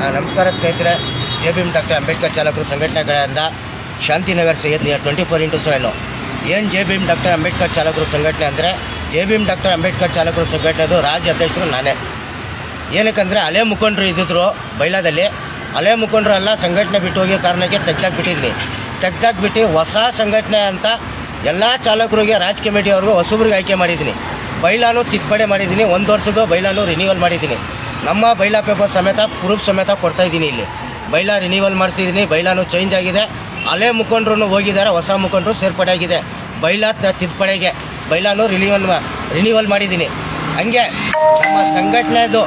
ನಮಸ್ಕಾರ ಸ್ನೇಹಿತರೆ. JBM doctor Ambedkar ಚಾಲಕರು ಸಂಘಟನೆಗಳಿಂದ ಶಾಂತಿನಗರ್ ಸೈಯದ್ ನಿಯರ್ 24x7. ಏನು JBM ಡಾಕ್ಟರ್ ಅಂಬೇಡ್ಕರ್ ಚಾಲಕರು ಸಂಘಟನೆ ಅಂದರೆ, JBM ಡಾಕ್ಟರ್ ಅಂಬೇಡ್ಕರ್ ಚಾಲಕರು ಸಂಘಟನೆದು ರಾಜ್ಯ ಅಧ್ಯಕ್ಷರು ನಾನೇ. ಏನಕ್ಕಂದರೆ ಹಳೆ ಮುಖಂಡರು ಇದ್ದಿದ್ರು ಬೈಲಾದಲ್ಲಿ, ಹಳೆ ಮುಖಂಡರು ಎಲ್ಲ ಸಂಘಟನೆ ಬಿಟ್ಟು ಹೋಗಿ ಕಾರಣಕ್ಕೆ ತೆಗ್ದಾಕ್ಬಿಟ್ಟು ಹೊಸ ಸಂಘಟನೆ ಅಂತ ಎಲ್ಲ ಚಾಲಕರಿಗೆ ರಾಜ್ ಕಮಿಟಿಯವ್ರಿಗೂ ಹೊಸಬ್ರಿಗೆ ಆಯ್ಕೆ ಮಾಡಿದ್ದೀನಿ. ಬೈಲಾನು ತಿದ್ದುಪಡಿ ಮಾಡಿದ್ದೀನಿ, 1 ವರ್ಷದ್ದು ಬೈಲಾನು ರಿನ್ಯೂವಲ್ ಮಾಡಿದ್ದೀನಿ. ನಮ್ಮ ಬೈಲಾ ಪೇಪರ್ ಸಮೇತ ಪ್ರೂಫ್ ಸಮೇತ ಕೊಡ್ತಾಯಿದ್ದೀನಿ. ಇಲ್ಲಿ ಬೈಲಾ ರಿನ್ಯೂವಲ್ ಮಾಡಿಸಿದ್ದೀನಿ, ಬೈಲಾನು ಚೇಂಜ್ ಆಗಿದೆ. ಹಳೆ ಮುಖಂಡರು ಹೋಗಿದ್ದಾರೆ, ಹೊಸ ಮುಖಂಡರು ಸೇರ್ಪಡೆ ಆಗಿದೆ. ಬೈಲಾ ತಿದ್ದುಪಡಿಗೆ ಬೈಲಾನು ರಿನ್ಯೂವಲ್ ಮಾಡಿದ್ದೀನಿ. ಹಂಗೆ ನಮ್ಮ ಸಂಘಟನೆದು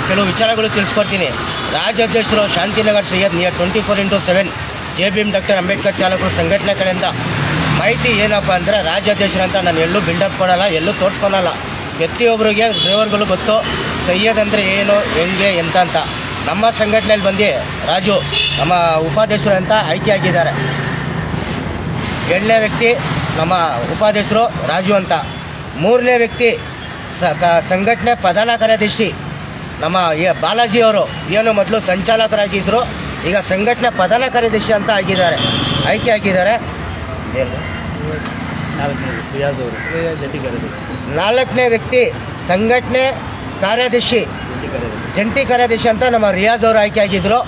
ಕೆಲವು ವಿಚಾರಗಳು ತಿಳಿಸ್ಕೊಡ್ತೀನಿ. ರಾಜ್ಯಾಧ್ಯಕ್ಷರು Shantinagar Syed near 24x7 JBM doctor Ambedkar ಚಾಲಕರು ಸಂಘಟನೆ ಕಡೆಯಿಂದ ಮಾಹಿತಿ ಏನಪ್ಪ ಅಂದರೆ, ರಾಜ್ಯಾಧ್ಯಕ್ಷರು ಅಂತ ನಾನು ಎಲ್ಲೂ ಬಿಲ್ಡಪ್ ಕೊಡೋಲ್ಲ, ಎಲ್ಲೂ ತೋರಿಸ್ಕೊಳಲ್ಲ. ಪ್ರತಿಯೊಬ್ಬರಿಗೆ ಡ್ರೈವರ್ಗಳು ಗೊತ್ತು ಸೈಯದ್ ಅಂದರೆ ಏನು, ಹೆಂಗೆ ಎಂತ ಅಂತ. ನಮ್ಮ ಸಂಘಟನೆಯಲ್ಲಿ ಬಂದು ರಾಜು ನಮ್ಮ ಉಪಾಧ್ಯಕ್ಷರು ಅಂತ ಆಯ್ಕೆ ಆಗಿದ್ದಾರೆ. 2ನೇ ವ್ಯಕ್ತಿ ನಮ್ಮ ಉಪಾಧ್ಯಕ್ಷರು ರಾಜು ಅಂತ. 3ನೇ ವ್ಯಕ್ತಿ ಸಂಘಟನೆ ಪ್ರಧಾನ ಕಾರ್ಯದರ್ಶಿ ನಮ್ಮ ಬಾಲಾಜಿ ಅವರು. ಏನು ಮೊದಲು ಸಂಚಾಲಕರಾಗಿದ್ದರು, ಈಗ ಸಂಘಟನೆ ಪ್ರಧಾನ ಕಾರ್ಯದರ್ಶಿ ಅಂತ ಆಯ್ಕೆ ಆಗಿದ್ದಾರೆ. 4ನೇ ವ್ಯಕ್ತಿ ಸಂಘಟನೆ ಕಾರ್ಯದರ್ಶಿ, ಜಂಟಿ ಕಾರ್ಯದರ್ಶಿ ಅಂತ ನಮ್ಮ ರಿಯಾಜ್ ಅವರು ಆಯ್ಕೆ ಆಗಿದ್ರು.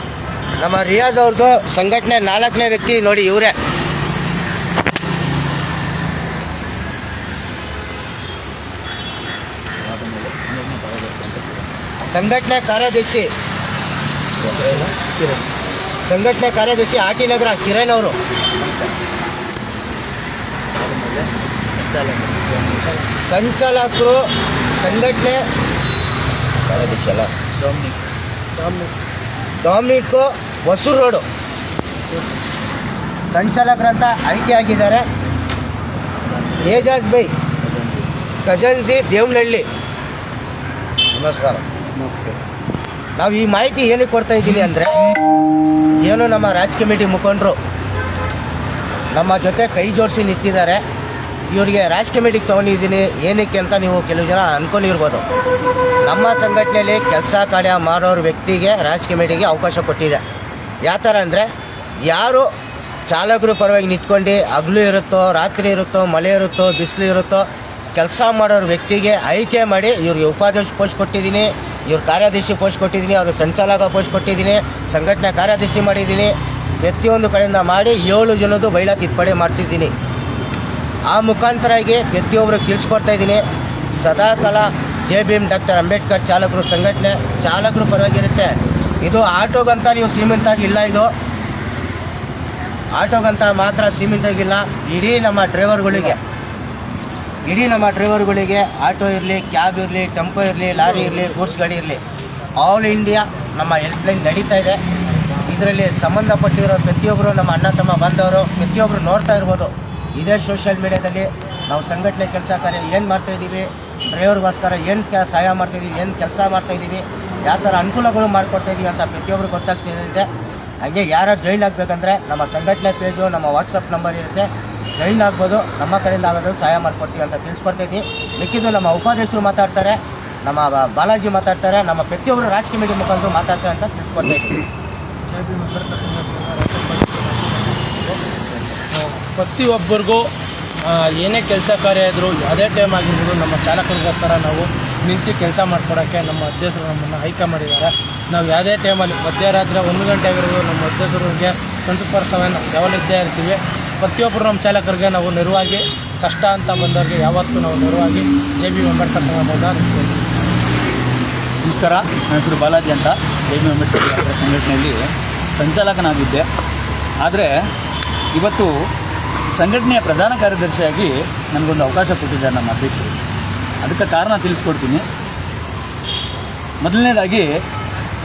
ನಮ್ಮ ರಿಯಾಜ್ ಅವ್ರದ್ದು ಸಂಘಟನೆ 4ನೇ ವ್ಯಕ್ತಿ ನೋಡಿ, ಇವರೇ. ಸಂಘಟನೆ ಕಾರ್ಯದರ್ಶಿ ಆಟಿ ನಗರ ಕಿರಣ್ ಅವರು. ಸಂಚಾಲಕರು ಸಂಘಟನೆ ಕಾರ್ಯದರ್ಶಿ ಅಲ್ಲ, ಡಾಮಿನಿಕ್ ಹೊಸೂರು ರೋಡು ಸಂಚಾಲಕರಂತ ಆಯ್ಕೆ ಆಗಿದ್ದಾರೆ. ಏಜಾಜ್ ಬೈ ಖಜಾಂಜಿ ದೇವನಹಳ್ಳಿ. ನಮಸ್ಕಾರ. ನಾವು ಈ ಮಾಹಿತಿ ಏನಕ್ಕೆ ಕೊಡ್ತಾ ಇದ್ದೀನಿ ಅಂದರೆ, ಏನು ನಮ್ಮ ರಾಜ್ ಕಮಿಟಿ ಮುಖಂಡರು ನಮ್ಮ ಜೊತೆ ಕೈ ಜೋಡಿಸಿ ನಿಂತಿದ್ದಾರೆ. ಇವರಿಗೆ ರಾಜ್ ಕಮಿಟಿಗೆ ತೊಗೊಂಡಿದ್ದೀನಿ ಏನಕ್ಕೆ ಅಂತ ನೀವು ಕೆಲವು ಜನ ಅಂದ್ಕೊಂಡಿರ್ಬೋದು. ನಮ್ಮ ಸಂಘಟನೆಯಲ್ಲಿ ಕೆಲಸ ಕಾರ್ಯ ಮಾಡೋರು ವ್ಯಕ್ತಿಗೆ ರಾಜ್ ಕಮಿಟಿಗೆ ಅವಕಾಶ ಕೊಟ್ಟಿದೆ. ಯಾವ ಥರ ಅಂದರೆ, ಯಾರು ಚಾಲಕರು ಪರವಾಗಿ ನಿಂತ್ಕೊಂಡು ಹಗಲು ಇರುತ್ತೋ, ರಾತ್ರಿ ಇರುತ್ತೋ, ಮಳೆ ಇರುತ್ತೋ, ಬಿಸಿಲು ಇರುತ್ತೋ, ಕೆಲಸ ಮಾಡೋರು ವ್ಯಕ್ತಿಗೆ ಆಯ್ಕೆ ಮಾಡಿ ಇವ್ರಿಗೆ ಉಪಾಧ್ಯಕ್ಷ ಪೋಸ್ಟ್ ಕೊಟ್ಟಿದ್ದೀನಿ, ಇವ್ರ ಕಾರ್ಯದರ್ಶಿ ಪೋಸ್ಟ್ ಕೊಟ್ಟಿದ್ದೀನಿ, ಅವ್ರಿಗೆ ಸಂಚಾಲಕ ಪೋಸ್ಟ್ ಕೊಟ್ಟಿದ್ದೀನಿ, ಸಂಘಟನೆ ಕಾರ್ಯದರ್ಶಿ ಮಾಡಿದ್ದೀನಿ. ಪ್ರತಿಯೊಂದು ಕಡೆಯಿಂದ ಮಾಡಿ 7 ಜನದ್ದು ಬೈಲಾ ತಿದ್ದುಪಡಿ ಮಾಡಿಸಿದ್ದೀನಿ. ಆ ಮುಖಾಂತರಾಗಿ ಪ್ರತಿಯೊಬ್ಬರಿಗೆ ತಿಳಿಸ್ಕೊಡ್ತಾ ಇದ್ದೀನಿ. ಸದಾಕಾಲ JBM ಡಾಕ್ಟರ್ ಅಂಬೇಡ್ಕರ್ ಚಾಲಕರು ಸಂಘಟನೆ ಚಾಲಕರು ಪರವಾಗಿರುತ್ತೆ. ಇದು ಆಟೋಗಂತ ನೀವು ಸೀಮಿತ ಆಗಿಲ್ಲ, ಇದು ಆಟೋಗಂತ ಮಾತ್ರ ಸೀಮಿತ ಆಗಿಲ್ಲ. ಇಡೀ ನಮ್ಮ ಡ್ರೈವರ್ಗಳಿಗೆ ಆಟೋ ಇರಲಿ, ಕ್ಯಾಬ್ ಇರಲಿ, ಟೆಂಪೋ ಇರಲಿ, ಲಾರಿ ಇರಲಿ, ಗೂಡ್ಸ್ ಗಾಡಿ ಇರಲಿ, ಆಲ್ ಇಂಡಿಯಾ ನಮ್ಮ ಹೆಲ್ಪ್ಲೈನ್ ನಡೀತಾ ಇದೆ. ಇದರಲ್ಲಿ ಸಂಬಂಧಪಟ್ಟಿರೋ ಪ್ರತಿಯೊಬ್ಬರು ನಮ್ಮ ಅಣ್ಣ ತಮ್ಮ ಬಂದವರು ಪ್ರತಿಯೊಬ್ಬರು ನೋಡ್ತಾ ಇರ್ಬೋದು. ಇದೇ ಸೋಷಿಯಲ್ ಮೀಡಿಯಾದಲ್ಲಿ ನಾವು ಸಂಘಟನೆ ಕೆಲಸ ಕಾರ್ಯ ಏನು ಮಾಡ್ತಾಯಿದ್ದೀವಿ, ಡ್ರೈವರ್ಗೋಸ್ಕರ ಏನು ಸಹಾಯ ಮಾಡ್ತಾಯಿದ್ದೀವಿ, ಏನು ಕೆಲಸ ಮಾಡ್ತಾಯಿದ್ದೀವಿ, ಯಾವ ಥರ ಅನುಕೂಲಗಳು ಮಾಡಿಕೊಡ್ತಾಯಿದ್ದೀವಿ ಅಂತ ಪ್ರತಿಯೊಬ್ಬರು ಗೊತ್ತಾಗ್ತಿದೆ. ಹಾಗೆ ಯಾರು ಜಾಯಿನ್ ಆಗಬೇಕಂದ್ರೆ ನಮ್ಮ ಸಂಘಟನೆ ಪೇಜು, ನಮ್ಮ ವಾಟ್ಸಪ್ ನಂಬರ್ ಇರುತ್ತೆ, ಜಾಯಿನ್ ಆಗ್ಬೋದು. ನಮ್ಮ ಕಡೆಯಿಂದ ಆಗೋದು ಸಹಾಯ ಮಾಡಿಕೊಡ್ತೀವಿ ಅಂತ ತಿಳಿಸ್ಕೊಡ್ತಾಯಿದ್ದೀವಿ. ಮಿಕ್ಕಿದ್ದು ನಮ್ಮ ಉಪಾಧ್ಯಕ್ಷರು ಮಾತಾಡ್ತಾರೆ, ನಮ್ಮ ಬಾಲಾಜಿ ಮಾತಾಡ್ತಾರೆ, ನಮ್ಮ ಪ್ರತಿಯೊಬ್ಬರು ರಾಜ್ ಕಮಿಟಿ ಮುಖಂಡರು ಮಾತಾಡ್ತಾರೆ ಅಂತ ತಿಳಿಸ್ಕೊಡ್ತಾಯಿದ್ದೀವಿ. ಪ್ರತಿಯೊಬ್ಬರಿಗೂ ಏನೇ ಕೆಲಸ ಕಾರ್ಯ ಇದ್ದರೂ ಯಾವುದೇ ಟೈಮ್ ಆಗಿರ್ಬೋದು ನಮ್ಮ ಚಾಲಕರಿಗೋಸ್ಕರ ನಾವು ನಿಂತು ಕೆಲಸ ಮಾಡಿಕೊಡೋಕ್ಕೆ ನಮ್ಮ ಅಧ್ಯಕ್ಷರು ನಮ್ಮನ್ನು ಆಯ್ಕೆ ಮಾಡಿದ್ದಾರೆ. ನಾವು ಯಾವುದೇ ಟೈಮಲ್ಲಿ ಮಧ್ಯರಾತ್ರಿ 1 ಗಂಟೆ ಆಗಿರೋದು ನಮ್ಮ ಅಧ್ಯಕ್ಷರಿಗೆ 24/7 ಯಾವಾಗಲೂ ಇದ್ದೇ ಇರ್ತೀವಿ. ಪ್ರತಿಯೊಬ್ಬರು ನಮ್ಮ ಚಾಲಕರಿಗೆ ನಾವು ನೆರವಾಗಿ, ಕಷ್ಟ ಅಂತ ಬಂದವರಿಗೆ ಯಾವತ್ತೂ ನಾವು ನೆರವಾಗಿ JBM ಅಂಬೇಡ್ಕರ್ ಸಂಘಟನೆಯಿಂದ ನಮಸ್ಕಾರ. ನನ್ನ ಹೆಸರು ಬಾಲಾಜಿ ಅಂತ. JBM ಅಂಬೇಡ್ಕರ್ ಸಂಘಟನೆಯಲ್ಲಿ ಸಂಚಾಲಕನಾಗಿದ್ದೆ. ಆದರೆ ಇವತ್ತು ಸಂಘಟನೆಯ ಪ್ರಧಾನ ಕಾರ್ಯದರ್ಶಿಯಾಗಿ ನನಗೊಂದು ಅವಕಾಶ ಕೊಟ್ಟಿದ್ದಾರೆ ನಮ್ಮ ಅಧ್ಯಕ್ಷರು. ಅದಕ್ಕೆ ಕಾರಣ ತಿಳಿಸ್ಕೊಡ್ತೀನಿ. ಮೊದಲನೇದಾಗಿ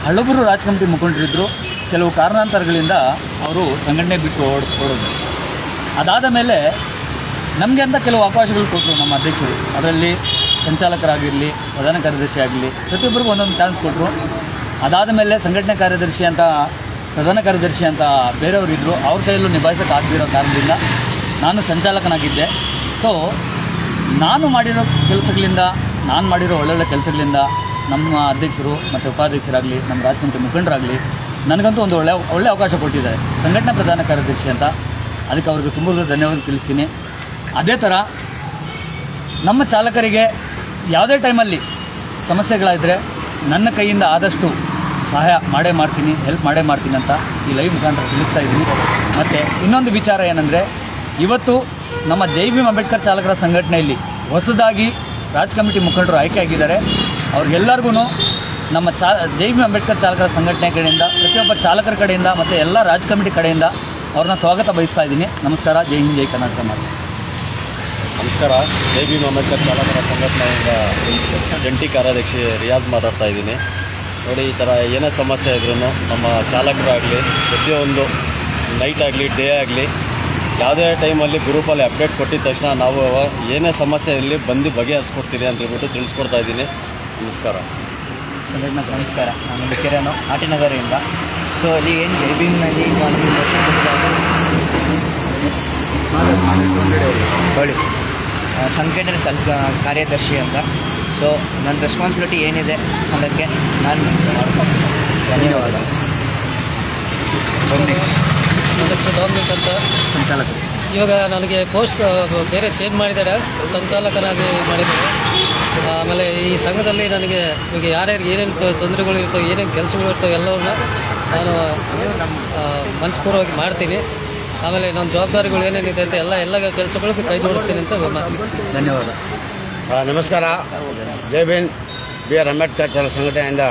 ಹಳಬರು ರಾಜ್ ಕಮಿಟಿ ಮುಖಂಡರಿದ್ದರು. ಕೆಲವು ಕಾರಣಾಂತರಗಳಿಂದ ಅವರು ಸಂಘಟನೆ ಬಿಟ್ಟು ಓಡೋದು. ಅದಾದ ಮೇಲೆ ನಮಗೆ ಅಂತ ಕೆಲವು ಅವಕಾಶಗಳು ಕೊಟ್ಟರು ನಮ್ಮ ಅಧ್ಯಕ್ಷರು. ಅದರಲ್ಲಿ ಸಂಚಾಲಕರಾಗಿರಲಿ, ಪ್ರಧಾನ ಕಾರ್ಯದರ್ಶಿ ಆಗಲಿ, ಪ್ರತಿಯೊಬ್ಬರಿಗೂ ಒಂದೊಂದು ಚಾನ್ಸ್ ಕೊಟ್ಟರು. ಅದಾದ ಮೇಲೆ ಸಂಘಟನೆ ಕಾರ್ಯದರ್ಶಿ ಅಂತ, ಪ್ರಧಾನ ಕಾರ್ಯದರ್ಶಿ ಅಂತ ಬೇರೆಯವರಿದ್ದರು. ಅವ್ರ ಕೈಯಲ್ಲೂ ನಿಭಾಯಿಸೋಕ್ಕಾಗದಿರೋ ಕಾರಣದಿಂದ ನಾನು ಸಂಚಾಲಕನಾಗಿದ್ದೆ. ಸೊ ನಾನು ಮಾಡಿರೋ ಕೆಲಸಗಳಿಂದ, ನಾನು ಮಾಡಿರೋ ಒಳ್ಳೊಳ್ಳೆ ಕೆಲಸಗಳಿಂದ ನಮ್ಮ ಅಧ್ಯಕ್ಷರು ಮತ್ತು ಉಪಾಧ್ಯಕ್ಷರಾಗಲಿ ನಮ್ಮ ರಾಜ್ ಕಮಿಟಿ ಮುಖಂಡರಾಗಲಿ ನನಗಂತೂ ಒಂದು ಒಳ್ಳೆ ಅವಕಾಶ ಕೊಟ್ಟಿದ್ದಾರೆ ಸಂಘಟನಾ ಪ್ರಧಾನ ಕಾರ್ಯದರ್ಶಿ ಅಂತ. ಅದಕ್ಕೆ ಅವ್ರಿಗೆ ತುಂಬ ಧನ್ಯವಾದ ತಿಳಿಸ್ತೀನಿ. ಅದೇ ಥರ ನಮ್ಮ ಚಾಲಕರಿಗೆ ಯಾವುದೇ ಟೈಮಲ್ಲಿ ಸಮಸ್ಯೆಗಳಾದರೆ ನನ್ನ ಕೈಯಿಂದ ಆದಷ್ಟು ಸಹಾಯ ಮಾಡ್ತೀನಿ, ಹೆಲ್ಪ್ ಮಾಡ್ತೀನಿ ಅಂತ ಈ ಲೈವ್ ಮುಖಾಂತರ ತಿಳಿಸ್ತಾ ಇದ್ದೀನಿ. ಮತ್ತು ಇನ್ನೊಂದು ವಿಚಾರ ಏನಂದರೆ, ಇವತ್ತು ನಮ್ಮ ಜೈ ಭೀಮ್ ಅಂಬೇಡ್ಕರ್ ಚಾಲಕರ ಸಂಘಟನೆಯಲ್ಲಿ ಹೊಸದಾಗಿ ರಾಜ್ ಕಮಿಟಿ ಮುಖಂಡರು ಆಯ್ಕೆಯಾಗಿದ್ದಾರೆ. ಅವ್ರಿಗೆಲ್ಲರಿಗೂ ನಮ್ಮ ಜೈ ಭೀಮ್ ಅಂಬೇಡ್ಕರ್ ಚಾಲಕರ ಸಂಘಟನೆ ಕಡೆಯಿಂದ, ಪ್ರತಿಯೊಬ್ಬ ಚಾಲಕರ ಕಡೆಯಿಂದ ಮತ್ತು ಎಲ್ಲ ರಾಜ್ ಕಮಿಟಿ ಕಡೆಯಿಂದ ಅವ್ರನ್ನ ಸ್ವಾಗತ ಬಯಸ್ತಾ ಇದ್ದೀನಿ. ನಮಸ್ಕಾರ. ಜೈ ಹಿಂದ್, ಜೈ ಕರ್ನಾಟಕ. ನಮಸ್ಕಾರ. ಜೈ ಭೀಮ್ ಅಂಬೇಡ್ಕರ್ ಚಾಲಕರ ಸಂಘಟನೆಯಿಂದ ಜಂಟಿ ಕಾರ್ಯದರ್ಶಿ ರಿಯಾಜ್ ಮಾತಾಡ್ತಾ ಇದ್ದೀನಿ. ನೋಡಿ, ಈ ಥರ ಏನೇ ಸಮಸ್ಯೆ ಇದ್ರೂ ನಮ್ಮ ಚಾಲಕರಾಗಲಿ ಪ್ರತಿಯೊಂದು ನೈಟ್ ಆಗಲಿ ಡೇ ಆಗಲಿ ಯಾವುದೇ ಟೈಮಲ್ಲಿ ಗ್ರೂಪಲ್ಲಿ ಅಪ್ಡೇಟ್ ಕೊಟ್ಟಿದ ತಕ್ಷಣ ನಾವು ಏನೇ ಸಮಸ್ಯೆ ಇರಲಿ ಬಂದು ಬಗೆಹರಿಸ್ಕೊಡ್ತೀವಿ ಅಂತ ಹೇಳ್ಬಿಟ್ಟು ತಿಳಿಸ್ಕೊಡ್ತಾ ಇದ್ದೀನಿ. ನಮಸ್ಕಾರ. ನಮಸ್ಕಾರ. ನಾನು ಕಿರಣ್ ಆಟಿನಗರದಿಂದ. ಸೊ ಅಲ್ಲಿ ಏನು ಜೈ ಭೀಮ್ನಲ್ಲಿ ಒಂದು ಕ್ವಶನ್ ಹೇಳಿ ಸಂಘಟನೆ ಕಾರ್ಯದರ್ಶಿ ಅಂತ. ಸೊ ನನ್ನ ರೆಸ್ಪಾನ್ಸಿಬಿಲಿಟಿ ಏನಿದೆ ಸಂಘಕ್ಕೆ ನಾನು ಮಾಡ್ಕೊಂಡು ಧನ್ಯವಾದ. ನನ್ನ ಹೆಸರು ಡಾಮಿನಿಕ್ ಅಂತ, ಸಂಚಾಲಕರು. ಇವಾಗ ನನಗೆ ಪೋಸ್ಟ್ ಬೇರೆ ಚೇಂಜ್ ಮಾಡಿದ್ದಾರೆ, ಸಂಚಾಲಕನಾಗಿ ಮಾಡಿದ್ದಾರೆ. ಆಮೇಲೆ ಈ ಸಂಘದಲ್ಲಿ ನನಗೆ ಇವಾಗ ಯಾರ್ಯಾರಿಗೆ ಏನೇನು ತೊಂದರೆಗಳು ಇರ್ತವೆ, ಏನೇನು ಕೆಲಸಗಳು ಇರ್ತವೆ ಎಲ್ಲವನ್ನ ನಾನು ಮನಸ್ಪೂರ್ವವಾಗಿ ಮಾಡ್ತೀನಿ. ಆಮೇಲೆ ನನ್ನ ಜವಾಬ್ದಾರಿಗಳು ಏನೇನಿದೆ ಅಂತ ಎಲ್ಲ ಕೆಲಸಗಳಿಗೂ ಕೈ ಜೋಡಿಸ್ತೀನಿ ಅಂತ ಮಾತಾಡ್ತೀನಿ. ಧನ್ಯವಾದ. ನಮಸ್ಕಾರ. ಜೈ ಭೀಮ್ ಬಿ ಆರ್ ಅಂಬೇಡ್ಕರ್ ಚಾಲಕ ಸಂಘಟನೆಯಿಂದ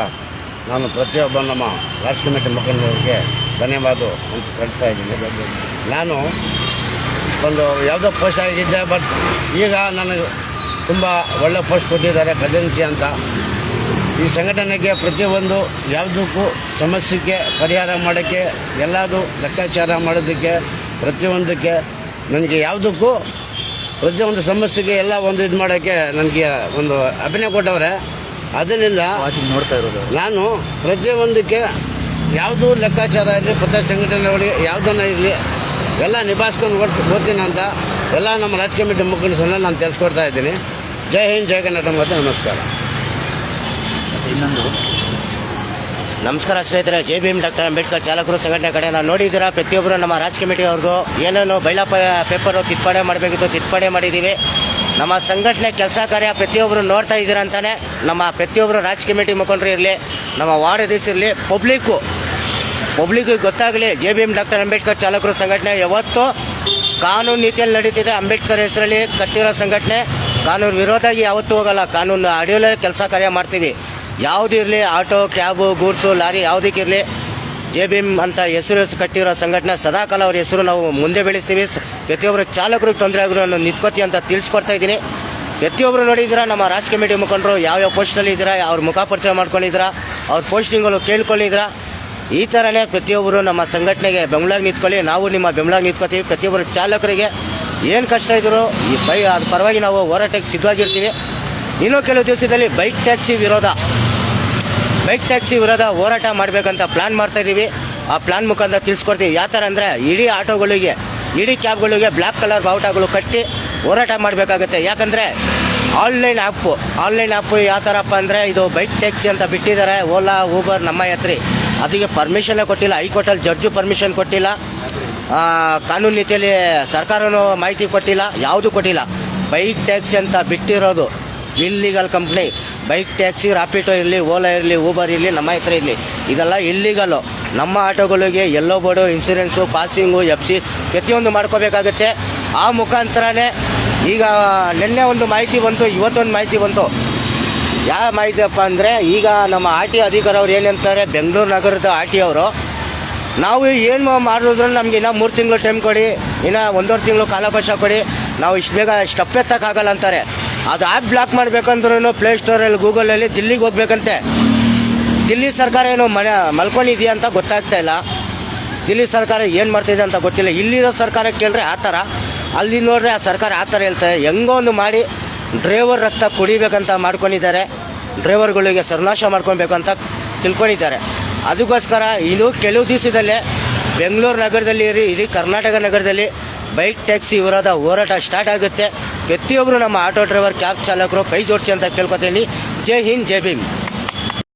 ನಾನು ಪ್ರತಿಯೊಬ್ಬ ನಮ್ಮ ರಾಜ್ ಕಮಿಟಿ ಮುಖಂಡರಿಗೆ ಧನ್ಯವಾದ ಅಂತ ಕಳಿಸ್ತಾ ಇದ್ದೀನಿ. ನಾನು ಒಂದು ಯಾವುದೋ ಪೋಸ್ಟ್ ಆಗಿದ್ದೆ, ಬಟ್ ಈಗ ನನಗೆ ತುಂಬ ಒಳ್ಳೆ ಪೋಸ್ಟ್ ಕೊಟ್ಟಿದ್ದಾರೆ, ಖಜಾನ್ಸಿ ಅಂತ. ಈ ಸಂಘಟನೆಗೆ ಪ್ರತಿಯೊಂದು ಯಾವುದಕ್ಕೂ ಸಮಸ್ಯೆಗೆ ಪರಿಹಾರ ಮಾಡೋಕ್ಕೆ, ಎಲ್ಲದೂ ಲೆಕ್ಕಾಚಾರ ಮಾಡೋದಕ್ಕೆ, ಪ್ರತಿಯೊಂದಕ್ಕೆ ನನಗೆ ಯಾವುದಕ್ಕೂ ಪ್ರತಿಯೊಂದು ಸಮಸ್ಯೆಗೆ ಎಲ್ಲ ಒಂದು ಇದು ಮಾಡೋಕ್ಕೆ ನನಗೆ ಒಂದು ಅಭಿನಯ ಕೊಟ್ಟವ್ರೆ. ಅದರಿಂದ ನೋಡ್ತಾ ಇರೋದು ನಾನು ಪ್ರತಿಯೊಂದಕ್ಕೆ ಯಾವುದೂ ಲೆಕ್ಕಾಚಾರ ಇರಲಿ, ಪ್ರತಿ ಸಂಘಟನೆಗಳಿಗೆ ಯಾವುದನ್ನ ಇರಲಿ ಎಲ್ಲ ನಿಭಾಯಿಸ್ಕೊಂಡು ಓದ್ತೀನಿ ಅಂತ ಎಲ್ಲ ನಮ್ಮ ರಾಜ್ ಕಮಿಟಿ ಮುಖಂಡರನ್ನ ನಾನು ತಿಳಿಸ್ಕೊಡ್ತಾ ಇದ್ದೀನಿ. ಜೈ ಹಿಂದ್, ಜೈ ಕರ್ನಾಟಕ ಮತ್ತು ನಮಸ್ಕಾರ. ಇನ್ನೊಂದು ನಮಸ್ಕಾರ ಸ್ನೇಹಿತರೆ. ಜೈ ಭೀಮ್ ಡಾಕ್ಟರ್ ಅಂಬೇಡ್ಕರ್ ಚಾಲಕರು ಸಂಘಟನೆ ಕಡೆ ನಾವು ನೋಡಿದ್ದೀರಾ, ಪ್ರತಿಯೊಬ್ಬರು ನಮ್ಮ ರಾಜ್ ಕಮಿಟಿ ಅವ್ರದ್ದು ಏನೇನು ಬೈಲಾ ಪೇಪರು ತಿದ್ದುಪಡಿ ಮಾಡಬೇಕಿತ್ತು, ತಿದ್ದುಪಡಿ ಮಾಡಿದ್ದೀವಿ. ನಮ್ಮ ಸಂಘಟನೆ ಕೆಲಸ ಕಾರ್ಯ ಪ್ರತಿಯೊಬ್ಬರು ನೋಡ್ತಾ ಇದ್ದೀರಾ ಅಂತಲೇ ನಮ್ಮ ಪ್ರತಿಯೊಬ್ಬರು ರಾಜ್ ಕಮಿಟಿ ಮುಖಂಡರು ಇರಲಿ, ನಮ್ಮ ವಾರ್ಡ್ ಅಧ್ಯಕ್ಷರಿರಲಿ, ಪಬ್ಲಿಕ್ಕಿಗೆ ಗೊತ್ತಾಗಲಿ. ಜೈ ಭೀಮ್ ಡಾಕ್ಟರ್ ಅಂಬೇಡ್ಕರ್ ಚಾಲಕರು ಸಂಘಟನೆ ಯಾವತ್ತು ಕಾನೂನು ನೀತಿಯಲ್ಲಿ ನಡೀತಿದೆ. ಅಂಬೇಡ್ಕರ್ ಹೆಸರಲ್ಲಿ ಕಟ್ಟಿರೋ ಸಂಘಟನೆ, ಕಾನೂನು ವಿರೋಧಾಗಿ ಯಾವತ್ತೂ ಹೋಗಲ್ಲ. ಕಾನೂನು ಅಡಿಯಲ್ಲೇ ಕೆಲಸ ಕಾರ್ಯ ಮಾಡ್ತೀವಿ. ಯಾವುದಿರಲಿ, ಆಟೋ, ಕ್ಯಾಬು, ಗೂಡ್ಸು, ಲಾರಿ ಯಾವುದಕ್ಕಿರಲಿ, ಜೈ ಭೀಮ್ ಅಂತ ಹೆಸರು ಕಟ್ಟಿರೋ ಸಂಘಟನೆ ಸದಾಕಾಲ ಅವ್ರ ಹೆಸರು ನಾವು ಮುಂದೆ ಬೆಳೆಸ್ತೀವಿ. ಪ್ರತಿಯೊಬ್ಬರು ಚಾಲಕರಿಗೆ ತೊಂದರೆ ಆಗಿರೋ ನಿಂತ್ಕೋತಿ ಅಂತ ತಿಳಿಸ್ಕೊಡ್ತಾ ಇದ್ದೀನಿ. ಪ್ರತಿಯೊಬ್ಬರು ನೋಡಿದ್ದೀರಾ, ನಮ್ಮ ರಾಜ್ ಕಮಿಟಿ ಮುಖಂಡರು ಯಾವ್ಯಾವ ಪೋಸ್ಟಲ್ಲಿ ಇದ್ದೀರಾ, ಅವ್ರ ಮುಖ ಪರಿಚಯ ಮಾಡ್ಕೊಂಡಿದ್ದೀರಾ, ಅವ್ರ ಪೋಸ್ಟಿಂಗ್ಗಳು ಕೇಳ್ಕೊಂಡಿದ್ದೀರಾ. ಈ ಥರನೇ ಪ್ರತಿಯೊಬ್ಬರು ನಮ್ಮ ಸಂಘಟನೆಗೆ ಬೆಂಬಲಾಗಿ ನಿಂತ್ಕೊಳ್ಳಿ. ನಾವು ನಿಮ್ಮ ಬೆಂಬಲಾಗಿ ನಿಂತ್ಕೋತೀವಿ. ಪ್ರತಿಯೊಬ್ಬರು ಚಾಲಕರಿಗೆ ಏನು ಕಷ್ಟ ಇದ್ದರೂ ಅದ್ರ ಪರವಾಗಿ ನಾವು ಹೋರಾಟಕ್ಕೆ ಸಿದ್ಧವಾಗಿರ್ತೀವಿ. ಇನ್ನೂ ಕೆಲವು ದಿವಸದಲ್ಲಿ ಬೈಕ್ ಟ್ಯಾಕ್ಸಿ ವಿರೋಧ ಹೋರಾಟ ಮಾಡಬೇಕಂತ ಪ್ಲ್ಯಾನ್ ಮಾಡ್ತಾಯಿದ್ದೀವಿ. ಆ ಪ್ಲ್ಯಾನ್ ಮುಖಾಂತರ ತಿಳಿಸ್ಕೊಡ್ತೀವಿ. ಯಾವ ಥರ ಅಂದರೆ ಇಡೀ ಆಟೋಗಳಿಗೆ, ಇಡೀ ಕ್ಯಾಬ್ಗಳಿಗೆ ಬ್ಲ್ಯಾಕ್ ಕಲರ್ ಬಾವುಟಗಳು ಕಟ್ಟಿ ಹೋರಾಟ ಮಾಡಬೇಕಾಗುತ್ತೆ. ಯಾಕಂದರೆ ಆನ್ಲೈನ್ ಆ್ಯಪು ಯಾವ ಥರಪ್ಪ ಅಂದರೆ, ಇದು ಬೈಕ್ ಟ್ಯಾಕ್ಸಿ ಅಂತ ಬಿಟ್ಟಿದ್ದಾರೆ, ಓಲಾ, ಊಬರ್, ನಮ್ಮ ಯಾತ್ರಿ. ಅದಕ್ಕೆ ಪರ್ಮಿಷನ್ನೇ ಕೊಟ್ಟಿಲ್ಲ. ಹೈಕೋರ್ಟಲ್ಲಿ ಜಡ್ಜು ಪರ್ಮಿಷನ್ ಕೊಟ್ಟಿಲ್ಲ. ಕಾನೂನು ನೀತಿಯಲ್ಲಿ ಸರ್ಕಾರನೂ ಮಾಹಿತಿ ಕೊಟ್ಟಿಲ್ಲ, ಯಾವುದೂ ಕೊಟ್ಟಿಲ್ಲ. ಬೈಕ್ ಟ್ಯಾಕ್ಸಿ ಅಂತ ಬಿಟ್ಟಿರೋದು illegal company. Bike taxi, Rapido ಇರಲಿ, ಓಲಾ ಇರಲಿ, ಊಬರ್ ಇರಲಿ, ನಮ್ಮ ಹತ್ರ ಇರಲಿ, ಇದೆಲ್ಲ ಇಲ್ಲೀಗಲ್ಲು. ನಮ್ಮ ಆಟೋಗಳಿಗೆ yellow board, insurance, passing, FC ಪ್ರತಿಯೊಂದು ಮಾಡ್ಕೋಬೇಕಾಗುತ್ತೆ. ಆ ಮುಖಾಂತರನೇ ಈಗ ನಿನ್ನೆ ಒಂದು ಮಾಹಿತಿ ಬಂತು, ಇವತ್ತೊಂದು ಮಾಹಿತಿ ಬಂತು. ಯಾವ ಮಾಹಿತಿಯಪ್ಪ ಅಂದರೆ, ಈಗ ನಮ್ಮ RT ಅಧಿಕಾರಿ ಅವ್ರು ಏನಂತಾರೆ, ಬೆಂಗಳೂರು ನಗರದ RT ಅವರು, ನಾವು ಏನು ಮಾಡಿದ್ರು ನಮಗೆ ಇನ್ನೂ 3 ತಿಂಗಳು ಟೈಮ್ ಕೊಡಿ, ಇನ್ನೂ 1.5 ತಿಂಗಳು ಕಾಲಾವಕಾಶ ಕೊಡಿ, ನಾವು ಇಷ್ಟು ಬೇಗ ಸ್ಟೆಪ್ ಎತ್ತಕ್ಕಾಗಲ್ಲ ಅಂತಾರೆ. ಅದು ಆ್ಯಪ್ ಬ್ಲಾಕ್ ಮಾಡಬೇಕಂದ್ರೂ ಪ್ಲೇಸ್ಟೋರಲ್ಲಿ, ಗೂಗಲಲ್ಲಿ ದಿಲ್ಲಿಗೆ ಹೋಗ್ಬೇಕಂತೆ. ದಿಲ್ಲಿ ಸರ್ಕಾರ ಏನು ಮಲ್ಕೊಂಡಿದೆಯಾ ಅಂತ ಗೊತ್ತಾಗ್ತಾ ಇಲ್ಲ. ದಿಲ್ಲಿ ಸರ್ಕಾರ ಏನು ಮಾಡ್ತಿದೆ ಅಂತ ಗೊತ್ತಿಲ್ಲ. ಇಲ್ಲಿರೋ ಸರ್ಕಾರಕ್ಕೆ ಕೇಳಿದ್ರೆ ಆ ಥರ, ಅಲ್ಲಿ ನೋಡ್ರೆ ಆ ಸರ್ಕಾರ ಆ ಥರ ಹೇಳ್ತಾರೆ. ಹೆಂಗೋ ಒಂದು ಮಾಡಿ ಡ್ರೈವರ್ ರಕ್ತ ಕುಡಿಬೇಕಂತ ಮಾಡ್ಕೊಂಡಿದ್ದಾರೆ. ಡ್ರೈವರ್ಗಳಿಗೆ ಸರ್ವನಾಶ ಮಾಡ್ಕೊಬೇಕಂತ ತಿಳ್ಕೊಂಡಿದ್ದಾರೆ. ಅದಕ್ಕೋಸ್ಕರ ಇನ್ನು ಕೆಲವು ದಿವಸದಲ್ಲೇ ಬೆಂಗಳೂರು ನಗರದಲ್ಲಿ ಇಡೀ ಕರ್ನಾಟಕ ನಗರದಲ್ಲಿ ಬೈಕ್ ಟ್ಯಾಕ್ಸಿ ವಿರೋಧ ಹೋರಾಟ ಸ್ಟಾರ್ಟ್ ಆಗುತ್ತೆ. ಪ್ರತಿಯೊಬ್ಬರು ನಮ್ಮ ಆಟೋ ಡ್ರೈವರ್, ಕ್ಯಾಬ್ ಚಾಲಕರು ಕೈ ಜೋಡಿಸಿ ಅಂತ ಕೇಳ್ಕೊತೀನಿ. ಜೈ ಹಿಂದ್, ಜೈ ಭೀಮ್.